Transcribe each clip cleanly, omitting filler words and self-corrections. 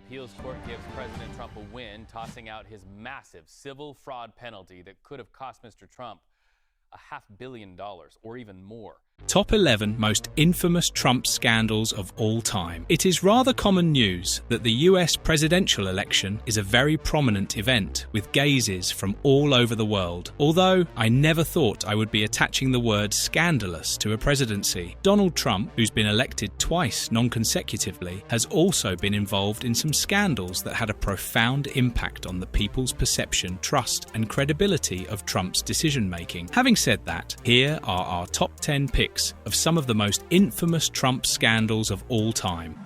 appeals court gives President Trump a win, tossing out his massive civil fraud penalty that could have cost Mr. Trump $500 million or even more. Top 11 most infamous Trump scandals of all time. It is rather common news that the US presidential election is a very prominent event, with gazes from all over the world. Although I never thought I would be attaching the word scandalous to a presidency. Donald Trump, who's been elected twice non-consecutively, has also been involved in some scandals that had a profound impact on the people's perception, trust, and credibility of Trump's decision-making. Having said that, here are our top 10 picks of some of the most infamous Trump scandals of all time.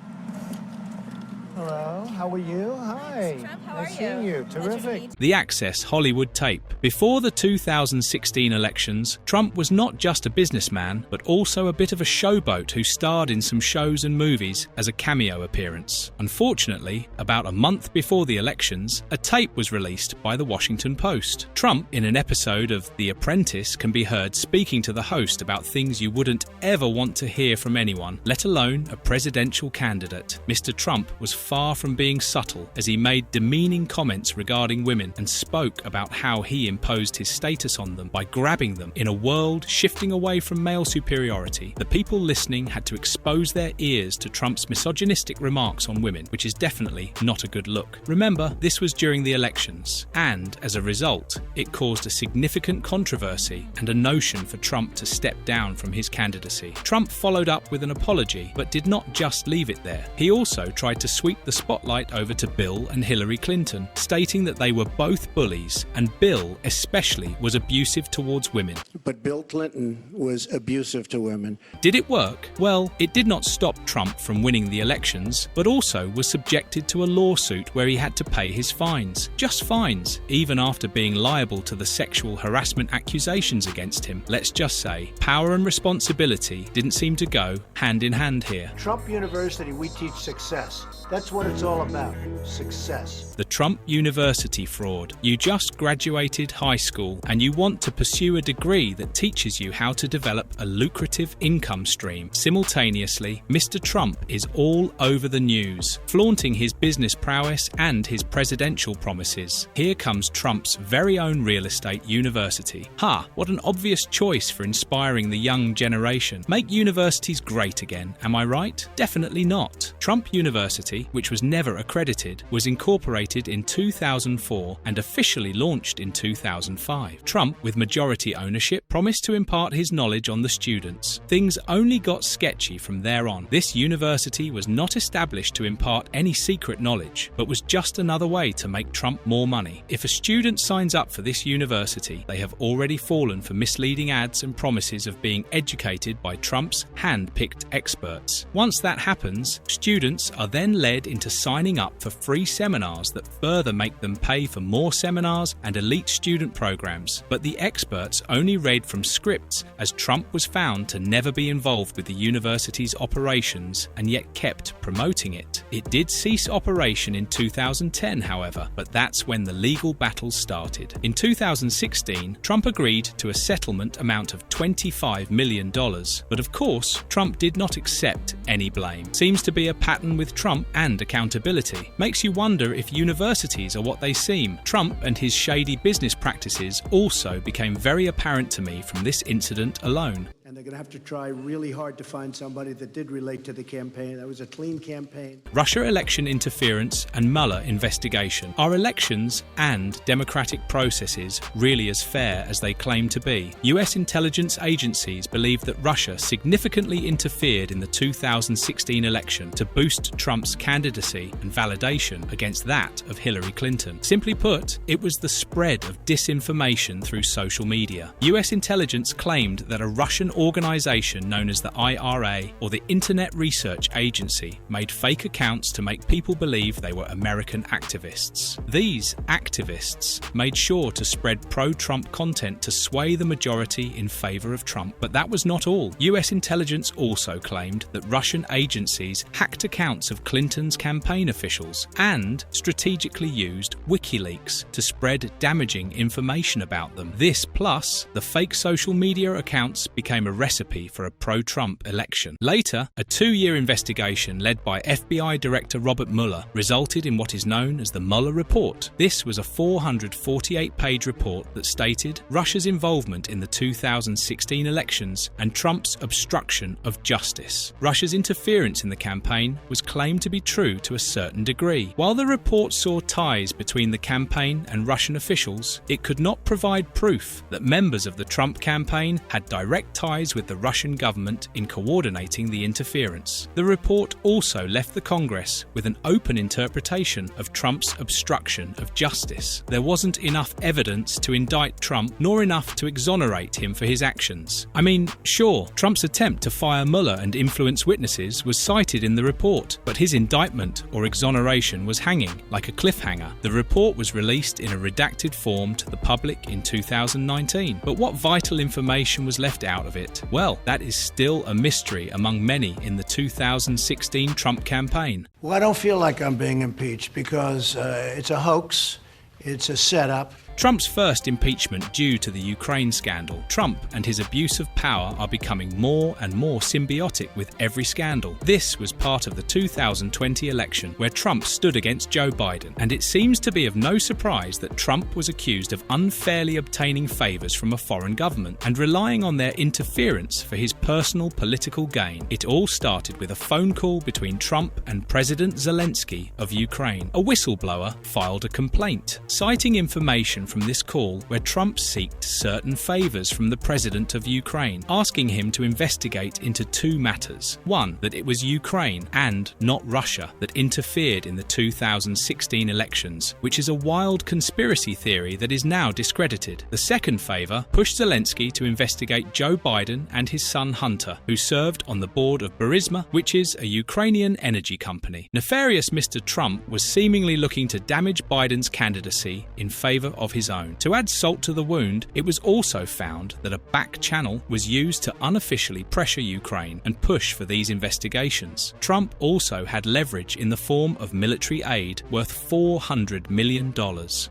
Hello, how are you? Hi. Trump, how nice are seeing you. Terrific. The Access Hollywood tape. Before the 2016 elections, Trump was not just a businessman, but also a bit of a showboat who starred in some shows and movies as a cameo appearance. Unfortunately, about a month before the elections, a tape was released by the Washington Post. Trump, in an episode of The Apprentice, can be heard speaking to the host about things you wouldn't ever want to hear from anyone, let alone a presidential candidate. Mr. Trump was far from being subtle, as he made demeaning comments regarding women and spoke about how he imposed his status on them by grabbing them. In a world shifting away from male superiority, the people listening had to expose their ears to Trump's misogynistic remarks on women, which is definitely not a good look. Remember, this was during the elections, and as a result, it caused a significant controversy and a notion for Trump to step down from his candidacy. Trump followed up with an apology, but did not just leave it there. He also tried to sweep the spotlight over to Bill and Hillary Clinton, stating that they were both bullies, and Bill especially was abusive towards women. But Bill Clinton was abusive to women. Did it work? Well, it did not stop Trump from winning the elections, but also was subjected to a lawsuit where he had to pay his fines. Just fines, even after being liable to the sexual harassment accusations against him. Let's just say, power and responsibility didn't seem to go hand in hand here. Trump University, we teach success. That's what it's all about. Success. The Trump University fraud. You just graduated high school and you want to pursue a degree that teaches you how to develop a lucrative income stream. Simultaneously, Mr. Trump is all over the news, flaunting his business prowess and his presidential promises. Here comes Trump's very own real estate university. What an obvious choice for inspiring the young generation. Make universities great again, am I right? Definitely not. Trump University, which was never accredited, was incorporated in 2004 and officially launched in 2005. Trump, with majority ownership, promised to impart his knowledge on the students. Things only got sketchy from there on. This university was not established to impart any secret knowledge, but was just another way to make Trump more money. If a student signs up for this university, they have already fallen for misleading ads and promises of being educated by Trump's hand-picked experts. Once that happens, students are then led into signing up for free seminars that further make them pay for more seminars and elite student programs. But the experts only read from scripts, as Trump was found to never be involved with the university's operations and yet kept promoting it. It did cease operation in 2010, however, but that's when the legal battle started. In 2016, Trump agreed to a settlement amount of $25 million. But of course, Trump did not accept any blame. Seems to be a pattern with Trump and accountability. Makes you wonder if universities are what they seem. Trump and his shady business practices also became very apparent to me from this incident alone. And they're going to have to try really hard to find somebody that did relate to the campaign. That was a clean campaign. Russia election interference and Mueller investigation. Are elections and democratic processes really as fair as they claim to be? US intelligence agencies believe that Russia significantly interfered in the 2016 election to boost Trump's candidacy and validation against that of Hillary Clinton. Simply put, it was the spread of disinformation through social media. US intelligence claimed that a Russian organization known as the IRA, or the Internet Research Agency, made fake accounts to make people believe they were American activists. These activists made sure to spread pro-Trump content to sway the majority in favor of Trump. But that was not all. US intelligence also claimed that Russian agencies hacked accounts of Clinton's campaign officials and strategically used WikiLeaks to spread damaging information about them. This, plus the fake social media accounts, became became a recipe for a pro-Trump election. Later, a 2-year investigation led by FBI Director Robert Mueller resulted in what is known as the Mueller Report. This was a 448-page report that stated Russia's involvement in the 2016 elections and Trump's obstruction of justice. Russia's interference in the campaign was claimed to be true to a certain degree. While the report saw ties between the campaign and Russian officials, it could not provide proof that members of the Trump campaign had direct ties with the Russian government in coordinating the interference. The report also left the Congress with an open interpretation of Trump's obstruction of justice. There wasn't enough evidence to indict Trump, nor enough to exonerate him for his actions. I mean, sure, Trump's attempt to fire Mueller and influence witnesses was cited in the report, but his indictment or exoneration was hanging like a cliffhanger. The report was released in a redacted form to the public in 2019. But what vital information was left out of it? Well, that is still a mystery among many in the 2016 Trump campaign. Well, I don't feel like I'm being impeached because it's a hoax, it's a setup. Trump's first impeachment due to the Ukraine scandal. Trump and his abuse of power are becoming more and more symbiotic with every scandal. This was part of the 2020 election where Trump stood against Joe Biden, and it seems to be of no surprise that Trump was accused of unfairly obtaining favors from a foreign government and relying on their interference for his personal political gain. It all started with a phone call between Trump and President Zelensky of Ukraine. A whistleblower filed a complaint, citing information from this call where Trump sought certain favors from the president of Ukraine, asking him to investigate into 2 matters. One, that it was Ukraine and not Russia that interfered in the 2016 elections, which is a wild conspiracy theory that is now discredited. The second favor pushed Zelensky to investigate Joe Biden and his son Hunter, who served on the board of Burisma, which is a Ukrainian energy company. Nefarious Mr. Trump was seemingly looking to damage Biden's candidacy in favor of his own. To add salt to the wound, it was also found that a back channel was used to unofficially pressure Ukraine and push for these investigations. Trump also had leverage in the form of military aid worth $400 million.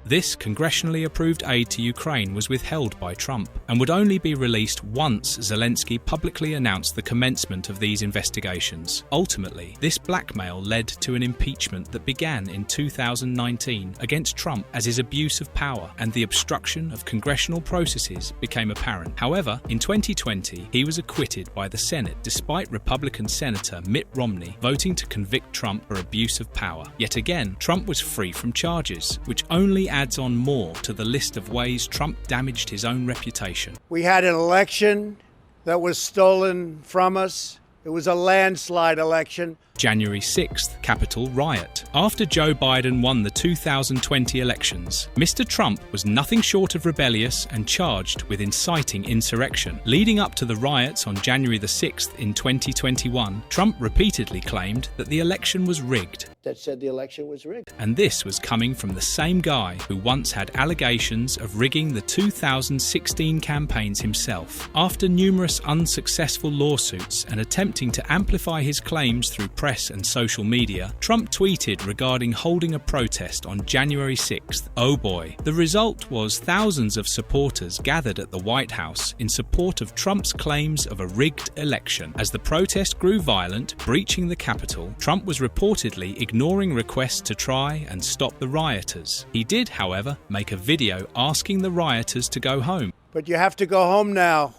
This congressionally approved aid to Ukraine was withheld by Trump and would only be released once Zelensky publicly announced the commencement of these investigations. Ultimately, this blackmail led to an impeachment that began in 2019 against Trump as his abuse of power and the obstruction of congressional processes became apparent. However, in 2020, he was acquitted by the Senate despite Republican Senator Mitt Romney voting to convict Trump for abuse of power. Yet again, Trump was free from charges, which only adds on more to the list of ways Trump damaged his own reputation. We had an election that was stolen from us. It was a landslide election. January 6th, Capitol riot. After Joe Biden won the 2020 elections, Mr. Trump was nothing short of rebellious and charged with inciting insurrection. Leading up to the riots on January the 6th in 2021, Trump repeatedly claimed that the election was rigged. That said the election was rigged. And this was coming from the same guy who once had allegations of rigging the 2016 campaigns himself. After numerous unsuccessful lawsuits and attempting to amplify his claims through press and social media, Trump tweeted regarding holding a protest on January 6th. Oh boy. The result was thousands of supporters gathered at the White House in support of Trump's claims of a rigged election. As the protest grew violent, breaching the Capitol, Trump was reportedly ignoring requests to try and stop the rioters. He did, however, make a video asking the rioters to go home. But you have to go home now.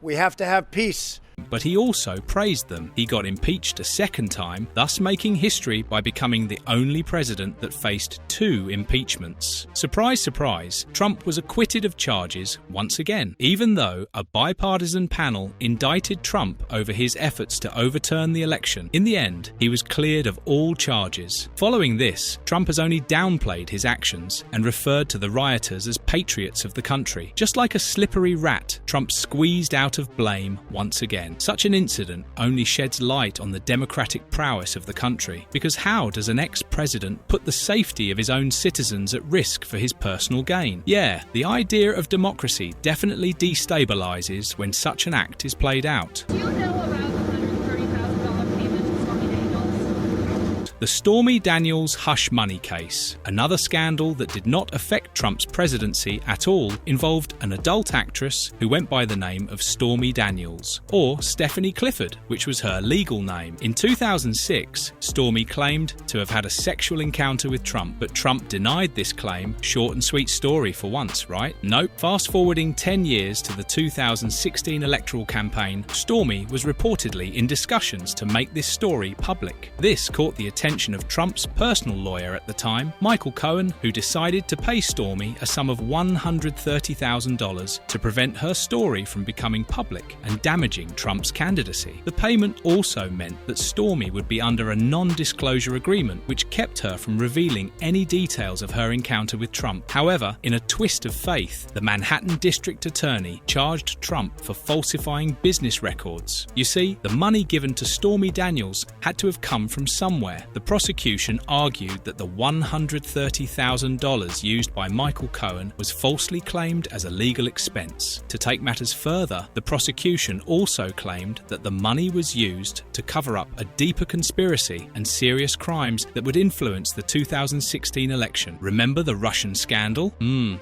We have to have peace. But he also praised them. He got impeached a second time, thus making history by becoming the only president that faced 2 impeachments. Surprise, surprise, Trump was acquitted of charges once again, even though a bipartisan panel indicted Trump over his efforts to overturn the election. In the end, he was cleared of all charges. Following this, Trump has only downplayed his actions and referred to the rioters as patriots of the country. Just like a slippery rat, Trump squeezed out of blame once again. Such an incident only sheds light on the democratic prowess of the country, because how does an ex-president put the safety of his own citizens at risk for his personal gain? Yeah, the idea of democracy definitely destabilizes when such an act is played out. Do you know about the $130,000 payment to Stormy Daniels? The Stormy Daniels hush money case, another scandal that did not affect Trump's presidency at all, involved an adult actress who went by the name of Stormy Daniels, or Stephanie Clifford, which was her legal name. In 2006, Stormy claimed to have had a sexual encounter with Trump, but Trump denied this claim. Short and sweet story for once, right? Nope. Fast forwarding 10 years to the 2016 electoral campaign, Stormy was reportedly in discussions to make this story public. This caught the attention of Trump's personal lawyer at the time, Michael Cohen, who decided to pay Stormy a sum of $130,000 to prevent her story from becoming public and damaging Trump's candidacy. The payment also meant that Stormy would be under a non-disclosure agreement which kept her from revealing any details of her encounter with Trump. However, in a twist of faith, the Manhattan District Attorney charged Trump for falsifying business records. You see, the money given to Stormy Daniels had to have come from somewhere. The prosecution argued that the $130,000 used by Michael Cohen was falsely claimed as a legal expense. To take matters further, the prosecution also claimed that the money was used to cover up a deeper conspiracy and serious crimes that would influence the 2016 election. Remember the Russian scandal?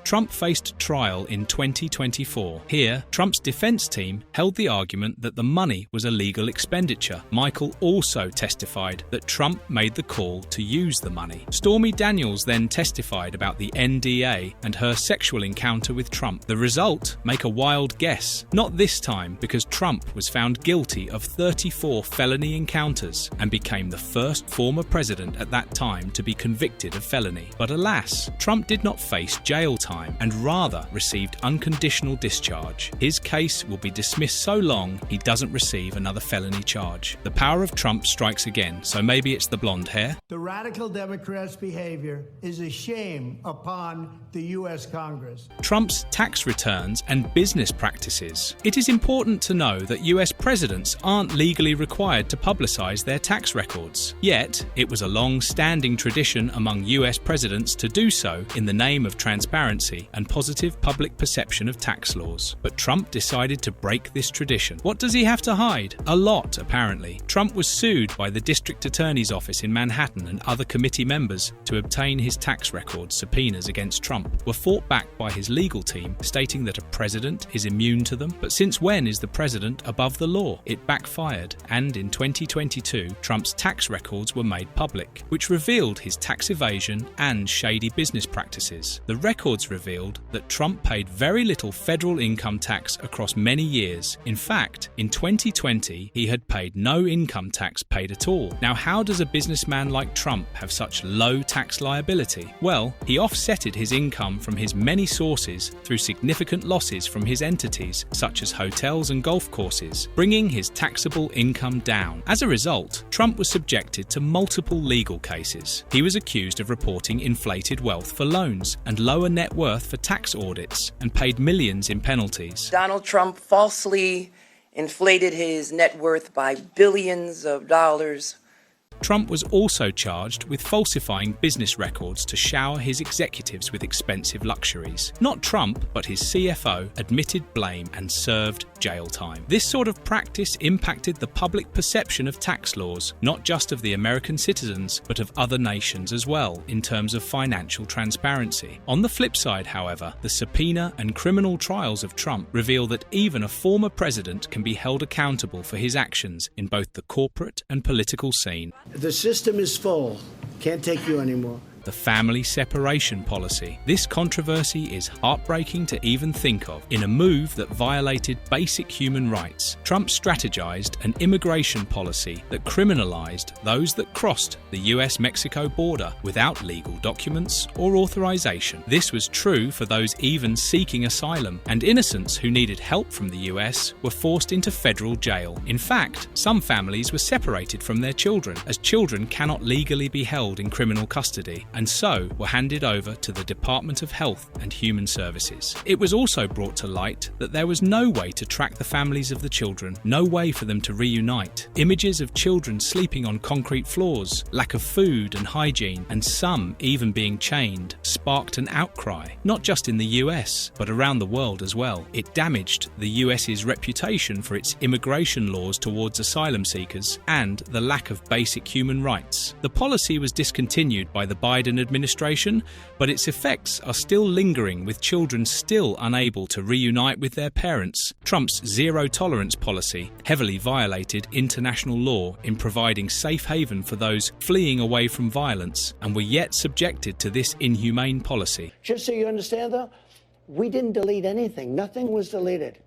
Trump faced trial in 2024. Here, Trump's defense team held the argument that the money was a legal expenditure. Michael also testified that Trump made the call to use the money. Stormy Daniels then testified about the NDA and her sexual encounter with Trump. The result? Make a wild guess. Not this time, because Trump was found guilty of 34 felony encounters and became the first former president at that time to be convicted of felony. But alas, Trump did not face jail time and rather received unconditional discharge. His case will be dismissed so long he doesn't receive another felony charge. The power of Trump strikes again, so maybe it's the blonde hair. The radical Democrats' behavior is a shame upon the U.S. Congress. Trump's tax returns and business practices. It is important to know that U.S. presidents aren't legally required to publicize their tax records. Yet, it was a long-standing tradition among U.S. presidents to do so in the name of transparency and positive public perception of tax laws. But Trump decided to break this tradition. What does he have to hide? A lot, apparently. Trump was sued by the district attorney's office in Manhattan, and other committee members to obtain his tax records. Subpoenas against Trump were fought back by his legal team, stating that a president is immune to them. But since when is the president above the law? It backfired, and in 2022, Trump's tax records were made public, which revealed his tax evasion and shady business practices. The records revealed that Trump paid very little federal income tax across many years. In fact, in 2020, he had paid no income tax paid at all. Now, how does a businessman like Trump have such low tax liability? Well, he offsetted his income from his many sources through significant losses from his entities, such as hotels and golf courses, bringing his taxable income down. As a result, Trump was subjected to multiple legal cases. He was accused of reporting inflated wealth for loans and lower net worth for tax audits, and paid millions in penalties. Donald Trump falsely inflated his net worth by billions of dollars. Trump was also charged with falsifying business records to shower his executives with expensive luxuries. Not Trump, but his CFO admitted blame and served jail time. This sort of practice impacted the public perception of tax laws, not just of the American citizens, but of other nations as well, in terms of financial transparency. On the flip side, however, the subpoena and criminal trials of Trump reveal that even a former president can be held accountable for his actions in both the corporate and political scene. The system is full. Can't take you anymore. The family separation policy. This controversy is heartbreaking to even think of. In a move that violated basic human rights, Trump strategized an immigration policy that criminalized those that crossed the US-Mexico border without legal documents or authorization. This was true for those even seeking asylum, and innocents who needed help from the US were forced into federal jail. In fact, some families were separated from their children, as children cannot legally be held in criminal custody, and so were handed over to the Department of Health and Human Services. It was also brought to light that there was no way to track the families of the children, no way for them to reunite. Images of children sleeping on concrete floors, lack of food and hygiene, and some even being chained, sparked an outcry, not just in the US, but around the world as well. It damaged the US's reputation for its immigration laws towards asylum seekers and the lack of basic human rights. The policy was discontinued by the Biden administration, but its effects are still lingering, with children still unable to reunite with their parents. Trump's zero-tolerance policy heavily violated international law in providing safe haven for those fleeing away from violence, and were yet subjected to this inhumane policy. Just so you understand, though, we didn't delete anything. Nothing was deleted.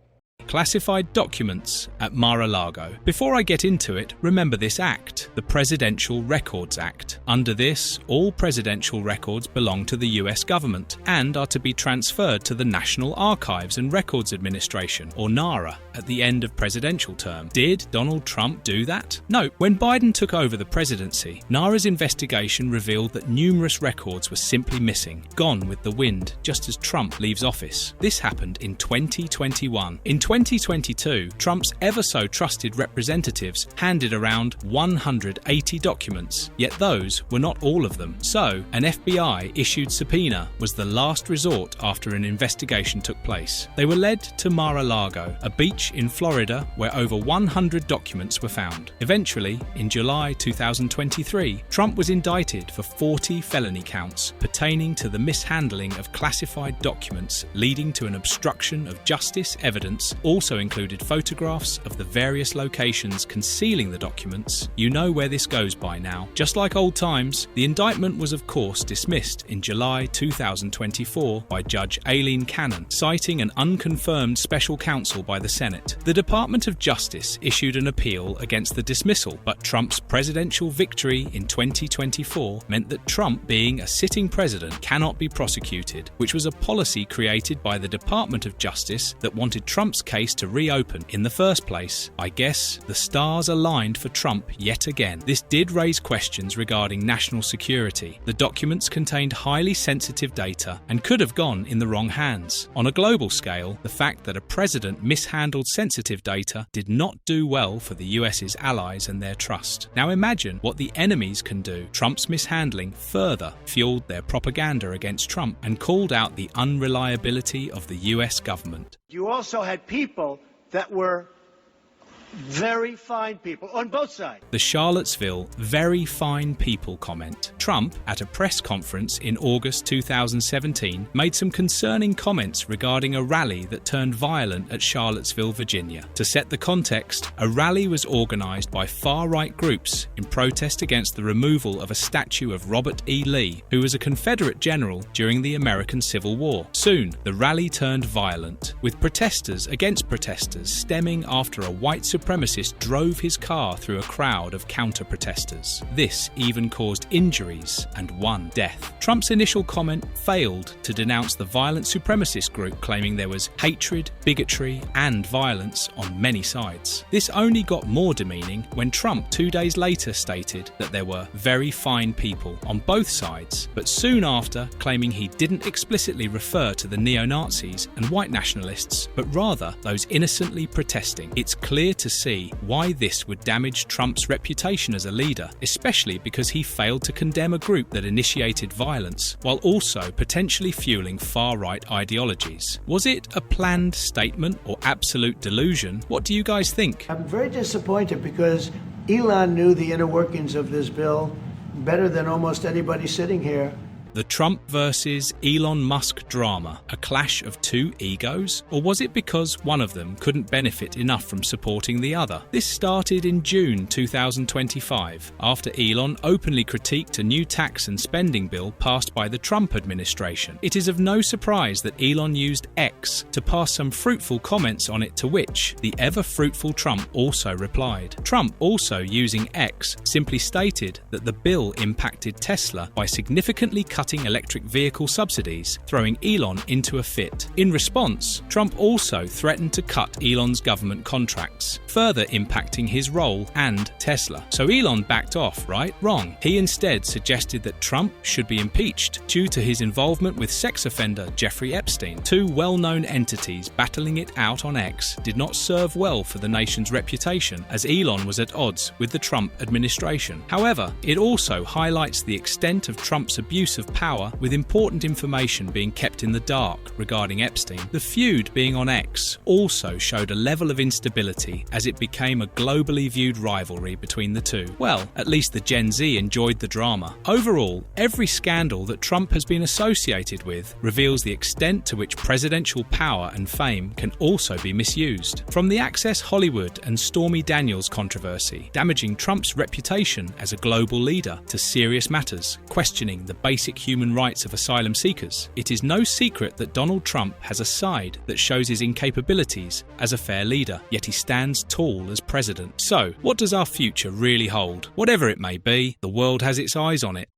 Classified documents at Mar-a-Lago. Before I get into it, remember this act, the Presidential Records Act. Under this, all presidential records belong to the US government and are to be transferred to the National Archives and Records Administration, or NARA, at the end of presidential term. Did Donald Trump do that? No. When Biden took over the presidency, NARA's investigation revealed that numerous records were simply missing, gone with the wind, just as Trump leaves office. This happened in 2021. In 2022, Trump's ever-so-trusted representatives handed around 180 documents, yet those were not all of them. So, an FBI-issued subpoena was the last resort after an investigation took place. They were led to Mar-a-Lago, a beach in Florida where over 100 documents were found. Eventually, in July 2023, Trump was indicted for 40 felony counts pertaining to the mishandling of classified documents leading to an obstruction of justice evidence. Also included photographs of the various locations concealing the documents. You know where this goes by now. Just like old times, the indictment was of course dismissed in July 2024 by Judge Aileen Cannon, citing an unconfirmed special counsel by the Senate. The Department of Justice issued an appeal against the dismissal, but Trump's presidential victory in 2024 meant that Trump, being a sitting president, cannot be prosecuted, which was a policy created by the Department of Justice that wanted Trump's case to reopen in the first place. I guess the stars aligned for Trump yet again. This did raise questions regarding national security. The documents contained highly sensitive data and could have gone in the wrong hands. On a global scale, the fact that a president mishandled sensitive data did not do well for the US's allies and their trust. Now imagine what the enemies can do. Trump's mishandling further fueled their propaganda against Trump and called out the unreliability of the US government. You also had people that were very fine people on both sides. The Charlottesville very fine people comment. Trump, at a press conference in August 2017, made some concerning comments regarding a rally that turned violent at Charlottesville, Virginia. To set the context, a rally was organized by far-right groups in protest against the removal of a statue of Robert E. Lee, who was a Confederate general during the American Civil War. Soon, the rally turned violent, with protesters against protesters stemming after a white supremacist drove his car through a crowd of counter-protesters. This even caused injuries and one death. Trump's initial comment failed to denounce the violent supremacist group, claiming there was hatred, bigotry, and violence on many sides. This only got more demeaning when Trump 2 days later stated that there were very fine people on both sides, but soon after claiming he didn't explicitly refer to the neo-Nazis and white nationalists, but rather those innocently protesting. It's clear to see why this would damage Trump's reputation as a leader, especially because he failed to condemn a group that initiated violence, while also potentially fueling far-right ideologies. Was it a planned statement or absolute delusion? What do you guys think? I'm very disappointed because Elon knew the inner workings of this bill better than almost anybody sitting here. The Trump versus Elon Musk drama, a clash of two egos? Or was it because one of them couldn't benefit enough from supporting the other? This started in June 2025, after Elon openly critiqued a new tax and spending bill passed by the Trump administration. It is of no surprise that Elon used X to pass some fruitful comments on it, to which the ever-fruitful Trump also replied. Trump, also using X, simply stated that the bill impacted Tesla by significantly cutting cutting electric vehicle subsidies, throwing Elon into a fit. In response, Trump also threatened to cut Elon's government contracts, further impacting his role and Tesla. So Elon backed off, right? Wrong. He instead suggested that Trump should be impeached due to his involvement with sex offender Jeffrey Epstein. Two well-known entities battling it out on X did not serve well for the nation's reputation, as Elon was at odds with the Trump administration. However, it also highlights the extent of Trump's abuse of power, with important information being kept in the dark regarding Epstein. The feud being on X also showed a level of instability as it became a globally viewed rivalry between the two. Well, at least the Gen Z enjoyed the drama. Overall, every scandal that Trump has been associated with reveals the extent to which presidential power and fame can also be misused. From the Access Hollywood and Stormy Daniels controversy, damaging Trump's reputation as a global leader, to serious matters, questioning the basic human rights of asylum seekers, it is no secret that Donald Trump has a side that shows his incapabilities as a fair leader, yet he stands tall as president. So, what does our future really hold? Whatever it may be, the world has its eyes on it.